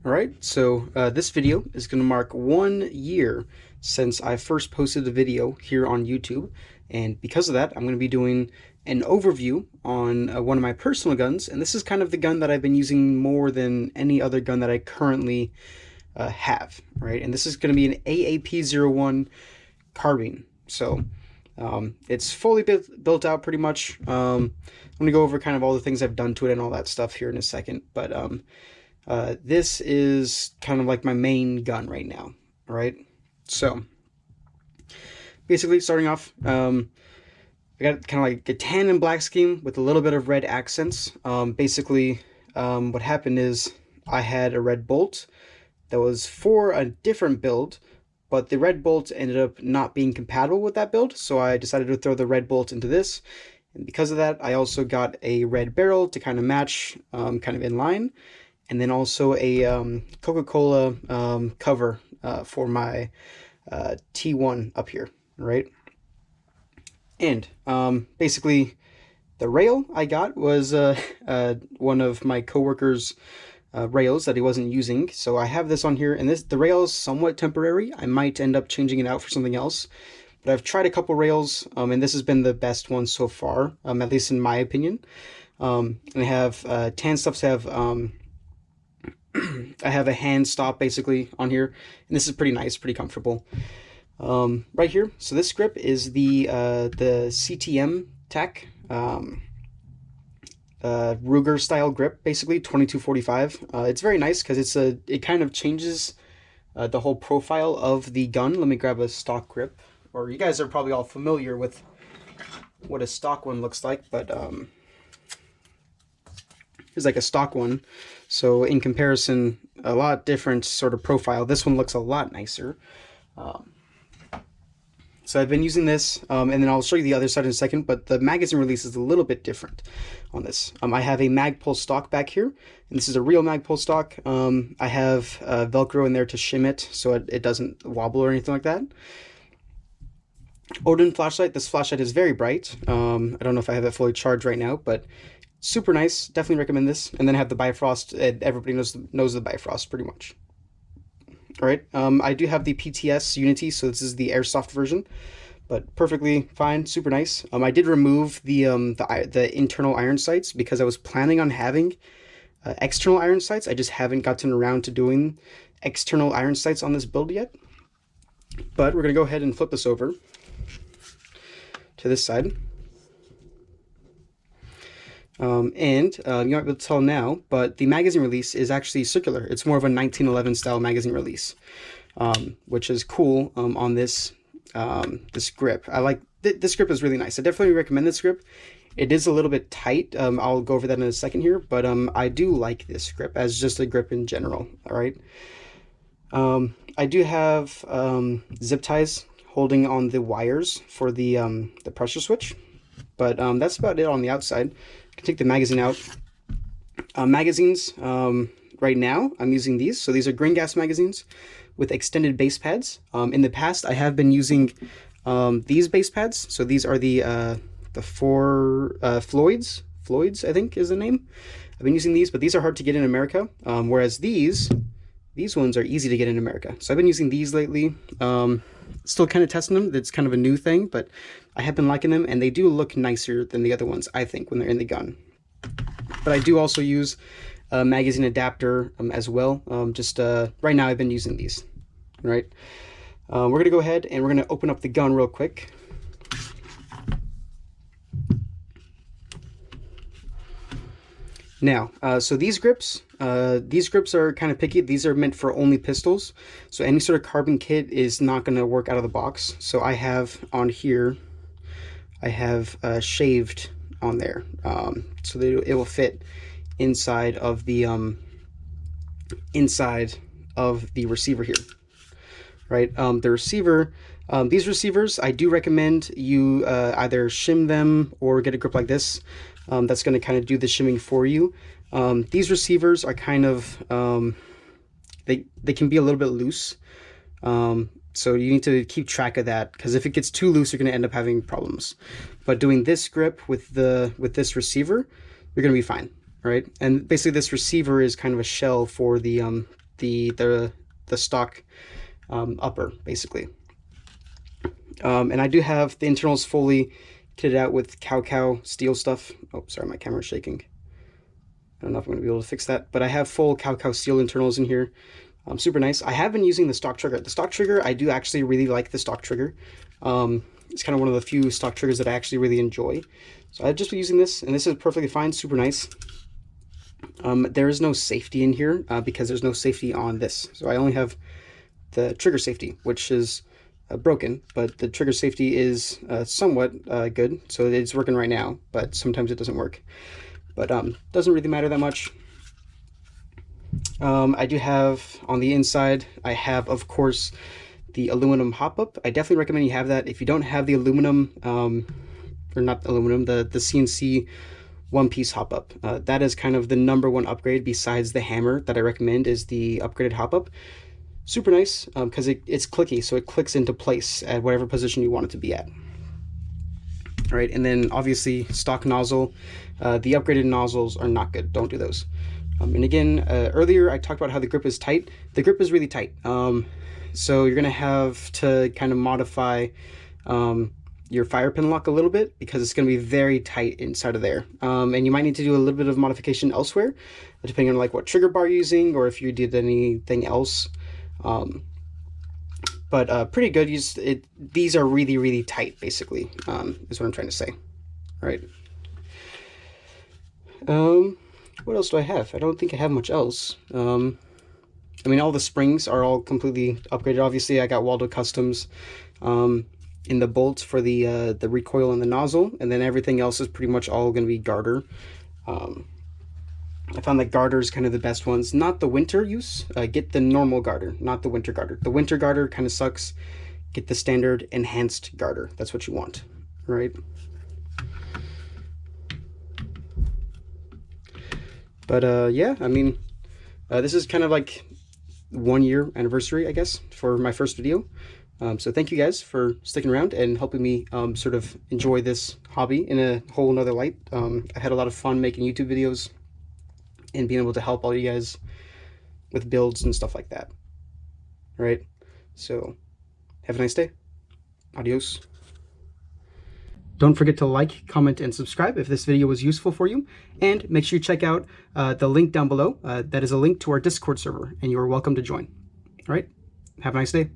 Alright, so this video is going to mark 1 year since I first posted a video here on YouTube, and because of that I'm going to be doing an overview on one of my personal guns, and this is kind of the gun that I've been using more than any other gun that I currently have, right? And this is going to be an AAP-01 Carbine. So it's fully built out pretty much. I'm going to go over kind of all the things I've done to it and all that stuff here in a second, but this is kind of like my main gun right now, right? So basically starting off, I got kind of like a tan and black scheme with a little bit of red accents. Basically, what happened is I had a red bolt that was for a different build, but the red bolt ended up not being compatible with that build, so I decided to throw the red bolt into this. And because of that, I also got a red barrel to kind of match, kind of in line, and then also a Coca-Cola cover for my T1 up here, right? And basically, the rail I got was one of my coworkers' rails that he wasn't using, so I have this on here, and the rail is somewhat temporary. I might end up changing it out for something else, but I've tried a couple rails, and this has been the best one so far, at least in my opinion. And I have tan stuffs have I have a hand stop basically on here, and this is pretty nice, pretty comfortable. Right here, so this grip is the CTM TAC Ruger style grip, basically 2245. It's very nice because it kind of changes the whole profile of the gun. Let me grab a stock grip, or you guys are probably all familiar with what a stock one looks like, but here's like a stock one. So in comparison, a lot different sort of profile. This one looks a lot nicer. So I've been using this, and then I'll show you the other side in a second, but the magazine release is a little bit different on this. I have a Magpul stock back here, and this is a real Magpul stock. I have Velcro in there to shim it so it doesn't wobble or anything like that. Odin Flashlight. This flashlight is very bright. I don't know if I have it fully charged right now, but super nice. Definitely recommend this. And then I have the Bifrost. Everybody knows the Bifrost pretty much. All right, I do have the PTS Unity, so this is the Airsoft version, but perfectly fine, super nice. I did remove the internal iron sights because I was planning on having external iron sights. I just haven't gotten around to doing external iron sights on this build yet. But we're gonna go ahead and flip this over to this side. You might be able to tell now, but the magazine release is actually circular. It's more of a 1911 style magazine release, which is cool on this this grip. I like this grip is really nice. I definitely recommend this grip. It is a little bit tight. I'll go over that in a second here, but I do like this grip as just a grip in general. All right. I do have zip ties holding on the wires for the pressure switch, but that's about it on the outside. I can take the magazine out. Magazines, right now I'm using these. So these are green gas magazines with extended base pads. In the past I have been using these base pads. So these are the Floyds I think is the name. I've been using these, but these are hard to get in America, whereas these ones are easy to get in America. So I've been using these lately. Still kind of testing them. It's kind of a new thing, but I have been liking them, and they do look nicer than the other ones, I think, when they're in the gun. But I do also use a magazine adapter as well. Right now I've been using these. All right. We're going to go ahead and we're going to open up the gun real quick. Now, so these grips are kind of picky. These are meant for only pistols, so any sort of carbon kit is not going to work out of the box. So I have on here, I have shaved on there, so that it will fit inside of the receiver here, right? The receiver, these receivers, I do recommend you either shim them or get a grip like this. That's going to kind of do the shimming for you. These receivers are kind of, they can be a little bit loose. So you need to keep track of that, because if it gets too loose, you're going to end up having problems. But doing this grip with this receiver, you're going to be fine. Right? And basically this receiver is kind of a shell for the the stock upper, basically. And I do have the internals fully kitted out with Cowcow steel stuff. Oh, sorry, my camera's shaking. I don't know if I'm going to be able to fix that, but I have full Cowcow steel internals in here. Super nice. I have been using the stock trigger. The stock trigger, I do actually really like the stock trigger. It's kind of one of the few stock triggers that I actually really enjoy. So I've just been using this, and this is perfectly fine, super nice. There is no safety in here because there's no safety on this. So I only have the trigger safety, which is broken, but the trigger safety is somewhat good. So it's working right now, but sometimes it doesn't work. But doesn't really matter that much. I do have on the inside, I have, of course, the aluminum hopup. I definitely recommend you have that. If you don't have the aluminum, or not aluminum, the CNC one-piece hopup, that is kind of the #1 upgrade besides the hammer that I recommend, is the upgraded hopup. Super nice because it's clicky, so it clicks into place at whatever position you want it to be at. All right, and then obviously stock nozzle. The upgraded nozzles are not good. Don't do those. And again, earlier I talked about how the grip is tight. The grip is really tight. So you're gonna have to kind of modify your fire pin lock a little bit because it's gonna be very tight inside of there. And you might need to do a little bit of modification elsewhere, depending on like what trigger bar you're using or if you did anything else. But pretty good. These are really, really tight, basically, is what I'm trying to say. All right. What else do I have? I don't think I have much else. I mean, all the springs are all completely upgraded. Obviously, I got Waldo customs in the bolts for the recoil and the nozzle, and then everything else is pretty much all going to be garter. I found that garter is kind of the best ones. Not the winter use. Get the normal garter, not the winter garter. The winter garter kind of sucks. Get the standard enhanced garter. That's what you want, right? But yeah, I mean, this is kind of like 1 year anniversary, I guess, for my first video. So thank you guys for sticking around and helping me sort of enjoy this hobby in a whole nother light. I had a lot of fun making YouTube videos and being able to help all you guys with builds and stuff like that. All right, so have a nice day. Adios. Don't forget to like, comment, and subscribe if this video was useful for you. And make sure you check out the link down below. That is a link to our Discord server, and you are welcome to join. All right, have a nice day.